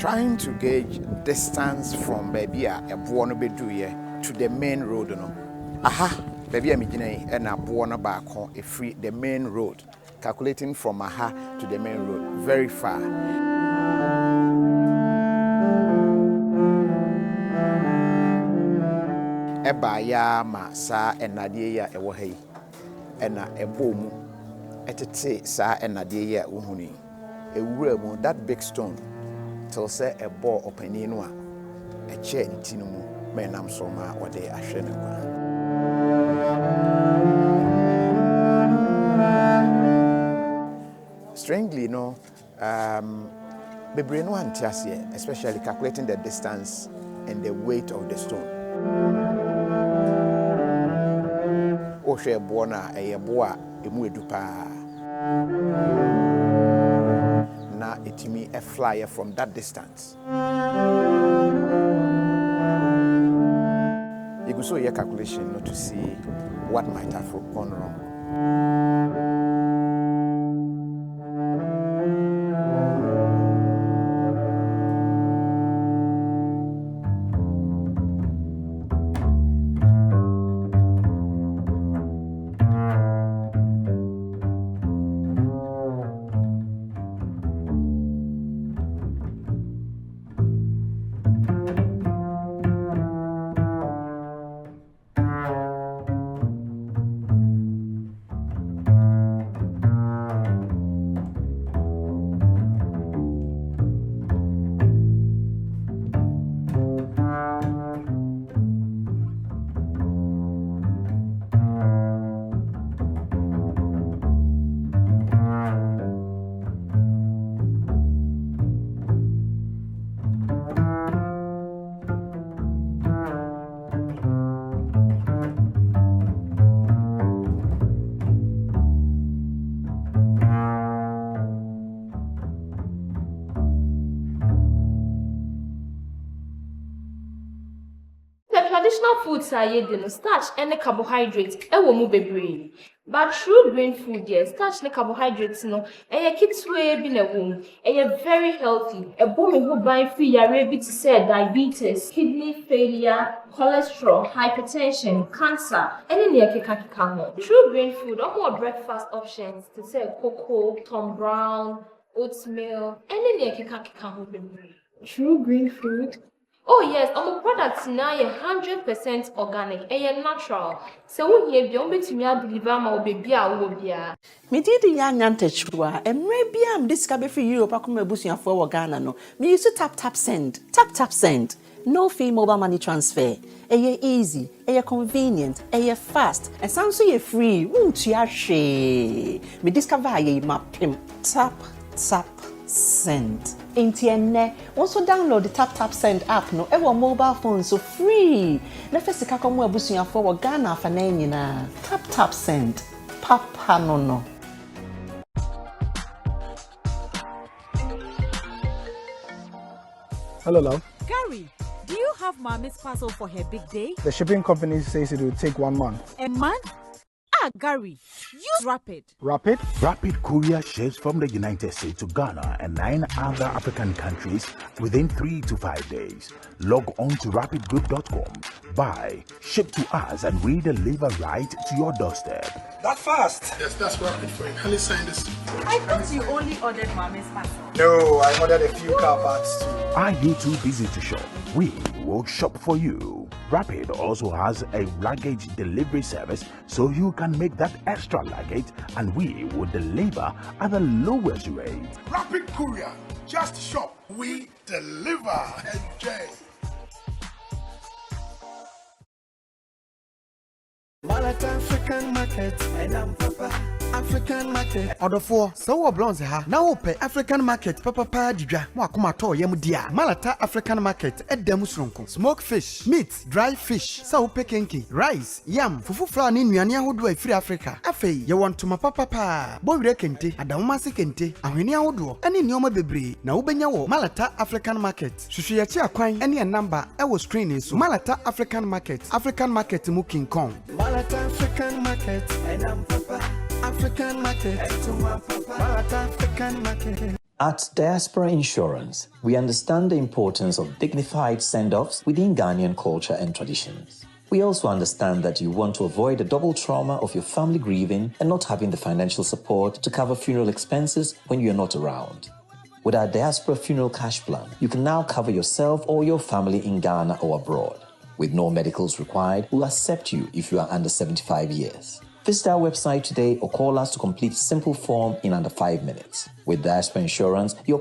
trying to gauge distance from baby a bono beduye to the main road no. Aha, baby a mijine and a bono back a free the main road. Calculating from Aha to the main road, very far. Eba ya ma sa enadie ya ewo hei. Ena ebo mu etete sa enadie ya uhuni. Ewura mu that big stone till say ebo opani no a eche ntinu mu menam so ma wode ahwe ne kwa. Strangely, no, bebree no antiasie, especially calculating the distance and the weight of the stone. Oshe bona eyeboa emu edu pa. Na etimi a flyer from that distance. You go so your calculation not to see what might have gone wrong. Traditional foods are yedin starch and carbohydrates ewo mu bebre. But true grain food yes, starch and carbohydrates no eye kitwe bi na wom. Eye very healthy. Ebo me ho ban free yare bi to say diabetes, kidney failure, cholesterol, hypertension, cancer, any near keka ho. True grain food or more breakfast options to say cocoa, Tom Brown, oatmeal, any near keka ho bebre. True green food. Oh yes, our products now are 100% organic and natural. So we here be only to me deliver my baby a Me did the young antechua and maybe I'm discovered for Europe akuma busia for Ghana no. Me used to tap send. Tap send. No fee mobile money transfer. Eye easy, eye convenient, eye fast, and sounds so free. Won't you she? Me discover ye map him. Tap send. Intienne, also download the Tap Send app no ever mobile phone so free. Na first ka komo abusuya for Ghana fa na nyina. Tap Send. Papa no. Hello, love. Gary, do you have Mommy's parcel for her big day? The shipping company says it will take 1 month. A month? Gary, use Rapid. Rapid? Rapid Courier ships from the United States to Ghana and 9 other African countries within 3 to 5 days. Log on to rapidgroup.com, buy, ship to us, and we deliver right to your doorstep. That fast? Yes, that's Rapid for you. Can you sign this? I thought you only ordered Mommy's parcel. No, I ordered a few car parts too. Are you too busy to shop? We will shop for you. Rapid also has a luggage delivery service, so you can make that extra luggage and we will deliver at the lowest rate. Rapid Courier. Just shop. We deliver. Enjoy. Malata African market, and I'm Papa. African market. Order for so blonze ha. Now pay African market papa didwa. Mo akoma to yam dia. Malata African market edam sronko. Smoked fish, meat, dry fish, so pekenki, rice, yam, fufu flour ni nnuane ahodo afiri Africa. Afei, ye want to ma papa. Bo wire kente, adamma se kente, ahwene ahodo. Ene nneoma bebre na wobenya wo Malata African market. Hwehwe ye chi akwan ene e number e wo screen so. Malata African market mu King Kong. Malata African market, and I'm Papa. African market, Malata African market. At Diaspora Insurance, we understand the importance of dignified send-offs within Ghanaian culture and traditions. We also understand that you want to avoid the double trauma of your family grieving and not having the financial support to cover funeral expenses when you're not around. With our Diaspora Funeral Cash Plan, you can now cover yourself or your family in Ghana or abroad. With no medicals required, we'll accept you if you are under 75 years. Visit our website today or call us to complete a simple form in under 5 minutes. With Diaspora Insurance, your